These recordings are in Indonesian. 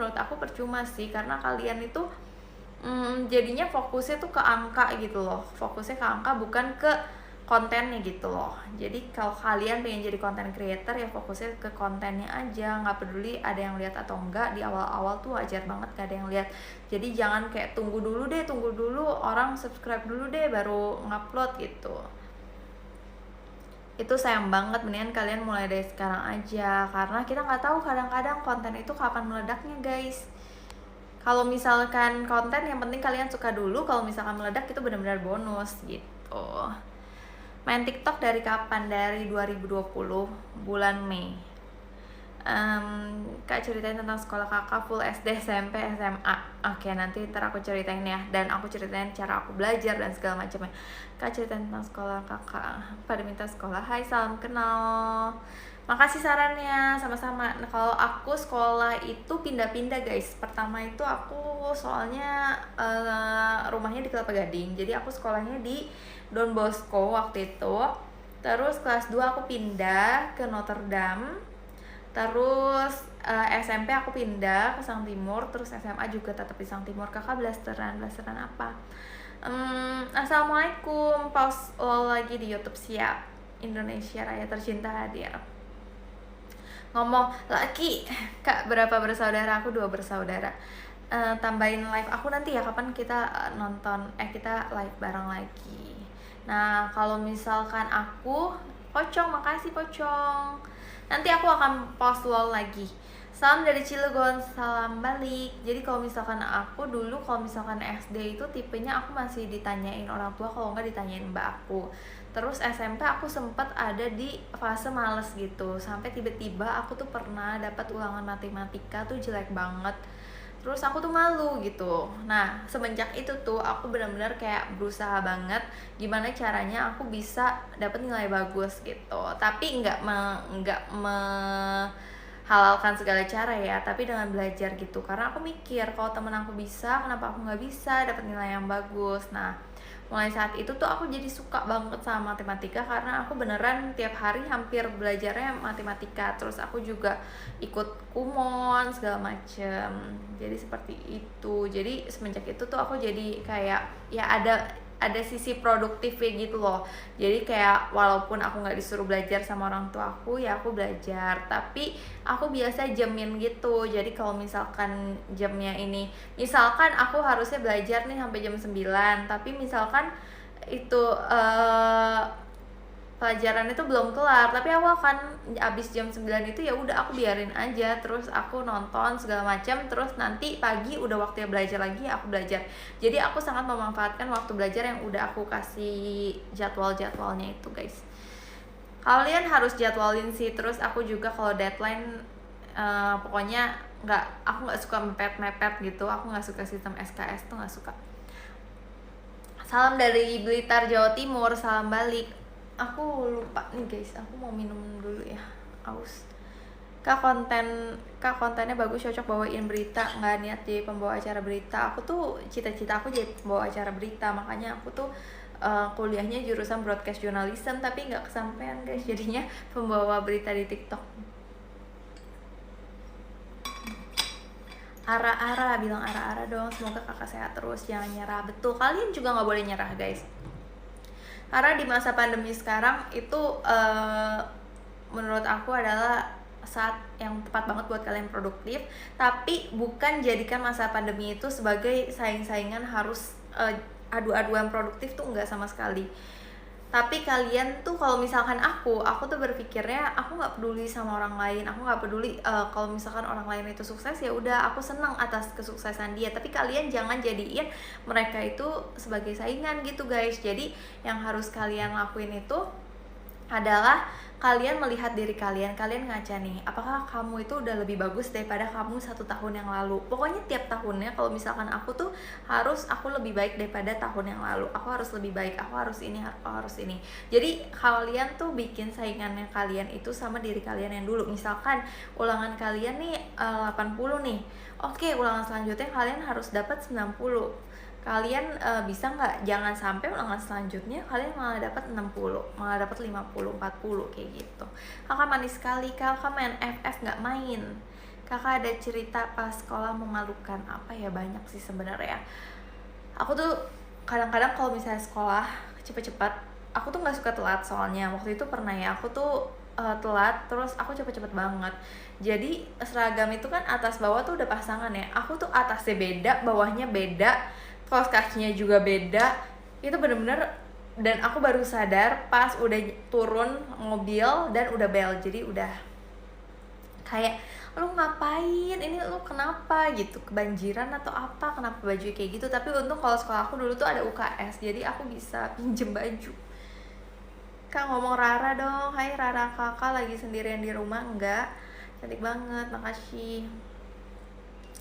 menurut aku percuma sih, karena kalian itu jadinya fokusnya tuh ke angka gitu loh, fokusnya ke angka bukan ke kontennya gitu loh. Jadi kalau kalian pengen jadi content creator ya fokusnya ke kontennya aja, nggak peduli ada yang lihat atau enggak. Di awal-awal tuh wajar banget gak ada yang lihat, jadi jangan kayak tunggu dulu orang subscribe dulu deh baru ngupload gitu. Itu sayang banget, mendingan kalian mulai dari sekarang aja, karena kita nggak tahu kadang-kadang konten itu kapan meledaknya guys. Kalau misalkan konten yang penting kalian suka dulu, kalau misalkan meledak itu benar-benar bonus gitu. Main TikTok dari kapan? Dari 2020 bulan Mei. Kak ceritain tentang sekolah kakak full SD, SMP, SMA. Oke, nanti ntar aku ceritain ya, dan aku ceritain cara aku belajar dan segala macamnya. Kak ceritain tentang sekolah kakak. Pada minta sekolah. Hai, salam kenal. Makasih sarannya, sama-sama. Nah, kalau aku sekolah itu pindah-pindah guys. Pertama itu aku soalnya rumahnya di Kelapa Gading, jadi aku sekolahnya di Don Bosco waktu itu. Terus kelas 2 aku pindah ke Notre Dame. Terus SMP aku pindah ke Sang Timur. Terus SMA juga tetap di Sang Timur. Kakak blasteran apa? Assalamualaikum, pause lo lagi di YouTube. Siap. Indonesia Raya tercinta hadir. Ngomong laki, Kak berapa bersaudara? Aku 2 bersaudara. Tambahin live aku nanti ya, kapan kita kita live bareng lagi. Nah kalau misalkan aku Pocong, makasih Pocong, nanti aku akan post lol lagi. Salam dari Cilegon, salam balik. Jadi kalau misalkan aku dulu, kalau misalkan SD itu tipenya aku masih ditanyain orang tua, kalau nggak ditanyain mbak aku. Terus SMP aku sempat ada di fase males gitu, sampai tiba-tiba aku tuh pernah dapat ulangan matematika tuh jelek banget. Terus aku tuh malu gitu. Nah semenjak itu tuh aku benar-benar kayak berusaha banget gimana caranya aku bisa dapat nilai bagus gitu. Tapi nggak halalkan segala cara ya, tapi dengan belajar gitu. Karena aku mikir kalau temen aku bisa, kenapa aku nggak bisa dapat nilai yang bagus. Nah mulai saat itu tuh aku jadi suka banget sama matematika, karena aku beneran tiap hari hampir belajarnya matematika. Terus aku juga ikut kumon segala macem, jadi seperti itu. Jadi semenjak itu tuh aku jadi kayak ya ada sisi produktifnya gitu loh. Jadi kayak walaupun aku nggak disuruh belajar sama orang tua aku, ya aku belajar, tapi aku biasa jamin gitu. Jadi kalau misalkan jamnya ini, misalkan aku harusnya belajar nih sampai jam 9, tapi misalkan itu pelajaran itu belum kelar, tapi aku akan abis jam 9 itu ya udah aku biarin aja, terus aku nonton segala macam, terus nanti pagi udah waktunya belajar lagi ya aku belajar. Jadi aku sangat memanfaatkan waktu belajar yang udah aku kasih jadwalnya itu guys. Kalian harus jadwalin sih. Terus aku juga kalau deadline pokoknya aku nggak suka mepet gitu, aku nggak suka sistem SKS tuh, nggak suka. Salam dari Blitar Jawa Timur, salam balik. Aku lupa nih guys, aku mau minum dulu ya, aus. Kak kontennya bagus, cocok bawain berita. Nggak niat jadi pembawa acara berita. Aku tuh cita-cita aku jadi pembawa acara berita, makanya aku tuh kuliahnya jurusan broadcast journalism, tapi nggak kesampaian guys, jadinya pembawa berita di TikTok. Ara bilang ara dong, semoga kakak sehat terus, jangan nyerah. Betul, kalian juga nggak boleh nyerah guys, karena di masa pandemi sekarang itu menurut aku adalah saat yang tepat banget buat kalian produktif. Tapi bukan jadikan masa pandemi itu sebagai saing-saingan harus adu-aduan produktif, tuh enggak sama sekali. Tapi kalian tuh, kalau misalkan aku tuh berpikirnya aku nggak peduli sama orang lain, aku nggak peduli kalau misalkan orang lain itu sukses, ya udah aku senang atas kesuksesan dia. Tapi kalian jangan jadiin mereka itu sebagai saingan gitu guys. Jadi yang harus kalian lakuin itu adalah kalian melihat diri kalian ngaca nih, apakah kamu itu udah lebih bagus daripada kamu 1 tahun yang lalu. Pokoknya tiap tahunnya, kalau misalkan aku tuh aku lebih baik daripada tahun yang lalu, aku harus lebih baik, aku harus ini. Jadi kalian tuh bikin saingannya kalian itu sama diri kalian yang dulu. Misalkan ulangan kalian nih 80 nih, oke, ulangan selanjutnya kalian harus dapat 90. Kalian bisa nggak, jangan sampai ulangan selanjutnya kalian malah dapat 60, malah dapat 50, 40 kayak gitu. Kakak manis sekali, kakak main FF nggak main. Kakak ada cerita pas sekolah memalukan? Apa ya, banyak sih sebenarnya. Aku tuh kadang-kadang kalau misalnya sekolah cepet-cepet, aku tuh nggak suka telat. Soalnya waktu itu pernah ya, aku tuh telat, terus aku cepet-cepet banget. Jadi seragam itu kan atas bawah tuh udah pasangan ya, aku tuh atasnya beda, bawahnya beda, kaos kakinya juga beda. Itu bener-bener, dan aku baru sadar pas udah turun mobil dan udah bel. Jadi udah kayak, lu ngapain, ini lu kenapa gitu, kebanjiran atau apa, kenapa baju kayak gitu. Tapi untung kalau sekolah aku dulu tuh ada UKS, jadi aku bisa pinjem baju. Kak, ngomong Rara dong. Hai Rara, kakak lagi sendirian di rumah? Enggak, cantik banget, makasih.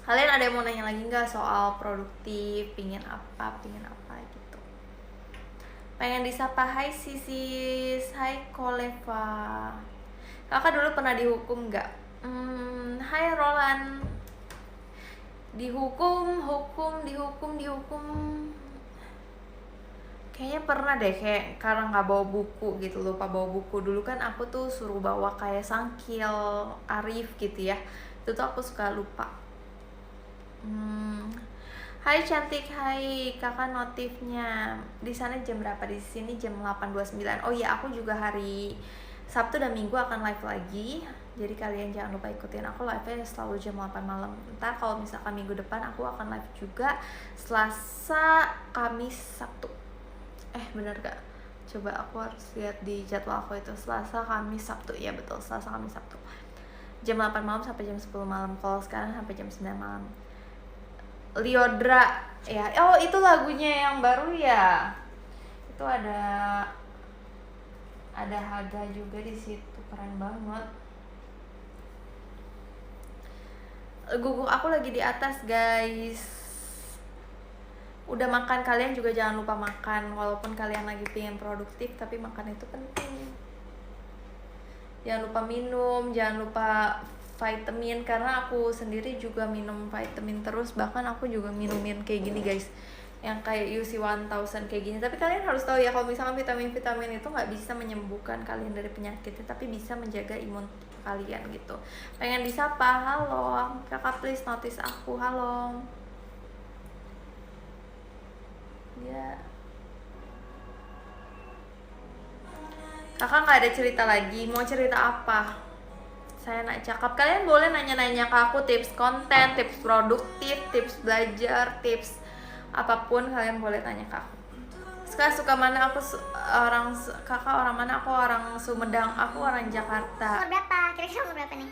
Kalian ada yang mau nanya lagi nggak soal produktif, pingin apa gitu? Pengen disapa. Hai Sisis, hai Koleva. Kakak dulu pernah dihukum nggak? Hai Roland. Dihukum. Kayaknya pernah deh, kayak karena nggak bawa buku gitu, lupa bawa buku. Dulu kan aku tuh suruh bawa kayak Sangkil, Arif gitu ya. Itu tuh aku suka lupa. Hai cantik, hai kakak, notifnya di sana jam berapa? Di sini jam 8.29. Oh iya, aku juga hari Sabtu dan Minggu akan live lagi. Jadi kalian jangan lupa ikutin aku, live-nya selalu jam 8 malam. Ntar kalau misalkan minggu depan aku akan live juga Selasa, Kamis, Sabtu. Bener gak? Coba aku harus lihat di jadwal aku itu. Selasa, Kamis, Sabtu. Iya betul, Selasa, Kamis, Sabtu. Jam 8 malam sampai jam 10 malam. Kalau sekarang sampai jam 9 malam. Liodra ya. Oh, itu lagunya yang baru ya. Itu ada Haga juga di situ, keren banget. Guguk aku lagi di atas, guys. Udah makan? Kalian juga jangan lupa makan. Walaupun kalian lagi pengen produktif, tapi makan itu penting. Jangan lupa minum, jangan lupa vitamin, karena aku sendiri juga minum vitamin terus. Bahkan aku juga minumin kayak gini guys, yang kayak UC 1000 kayak gini. Tapi kalian harus tahu ya, kalau misalkan vitamin itu nggak bisa menyembuhkan kalian dari penyakitnya, tapi bisa menjaga imun kalian gitu. Pengen disapa. Halo kakak, please notice aku. Halo ya. Kakak nggak ada cerita lagi, mau cerita apa? Saya nak cakap. Kalian boleh nanya-nanya ke aku, tips konten, tips produktif, tips belajar, tips apapun kalian boleh tanya ke aku. Suka mana? Aku kakak orang mana? Aku orang Sumedang. Aku orang Jakarta. Umur berapa? Kira-kira umur berapa nih?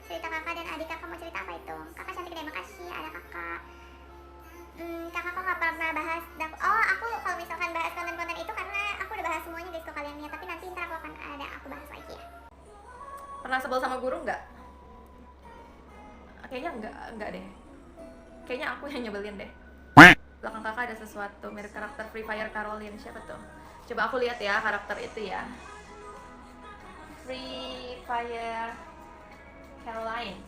Cerita kakak dan adik kakak, mau cerita apa itu? Kakak cantik deh, makasih ada kakak. Kakak kok nggak pernah bahas. Oh, aku kalau misalkan bahas konten-konten itu karena aku udah bahas semuanya guys ke kalian ya. Tapi nanti ntar aku akan aku bahas lagi ya. Pernah sebel sama guru nggak? Kayaknya enggak deh. Kayaknya aku yang nyebelin deh. Belakang kakak ada sesuatu mirip karakter Free Fire Caroline. Siapa tuh? Coba aku lihat ya karakter itu ya. Free Fire Caroline.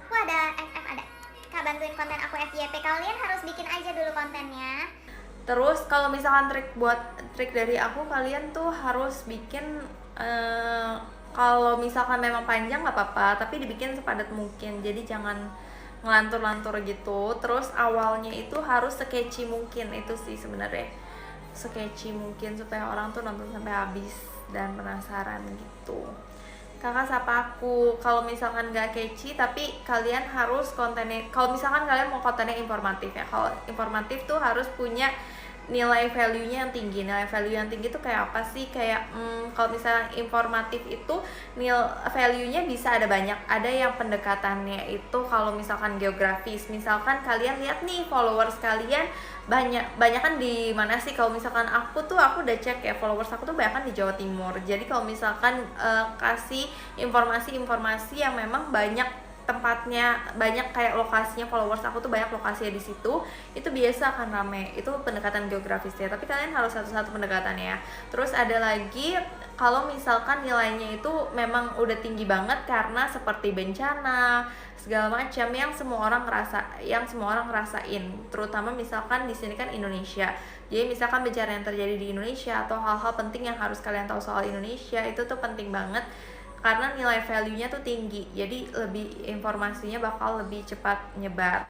Aku ada FF ada. Kak, bantuin konten aku FYP. Kalian harus bikin aja dulu kontennya. Terus kalau misalkan trik dari aku, kalian tuh harus bikin kalau misalkan memang panjang nggak apa-apa, tapi dibikin sepadat mungkin. Jadi jangan ngelantur-lantur gitu. Terus awalnya itu harus sekeci mungkin, itu sih sebenarnya, sekeci mungkin supaya orang tuh nonton sampai habis dan penasaran gitu. Kakak sapa aku. Kalau misalkan nggak catchy, tapi kalian harus kontennya, kalau misalkan kalian mau kontennya informatif ya, kalau informatif tuh harus punya nilai value-nya yang tinggi. Nilai value yang tinggi tuh kayak apa sih? Kayak kalau misalnya informatif itu nilai value-nya bisa ada banyak. Ada yang pendekatannya itu kalau misalkan geografis. Misalkan kalian lihat nih followers kalian banyak kan di mana sih? Kalau misalkan aku udah cek ya, followers aku tuh banyak kan di Jawa Timur. Jadi kalau misalkan kasih informasi yang memang banyak tempatnya, banyak kayak lokasinya, followers aku tuh banyak lokasinya di situ, itu biasa akan rame. Itu pendekatan geografisnya, tapi kalian harus satu-satu pendekatannya ya. Terus ada lagi kalau misalkan nilainya itu memang udah tinggi banget karena seperti bencana segala macam yang semua orang ngerasain, terutama misalkan di sini kan Indonesia. Jadi misalkan bencana yang terjadi di Indonesia atau hal-hal penting yang harus kalian tahu soal Indonesia, itu tuh penting banget karena nilai value-nya tuh tinggi, jadi lebih informasinya bakal lebih cepat nyebar.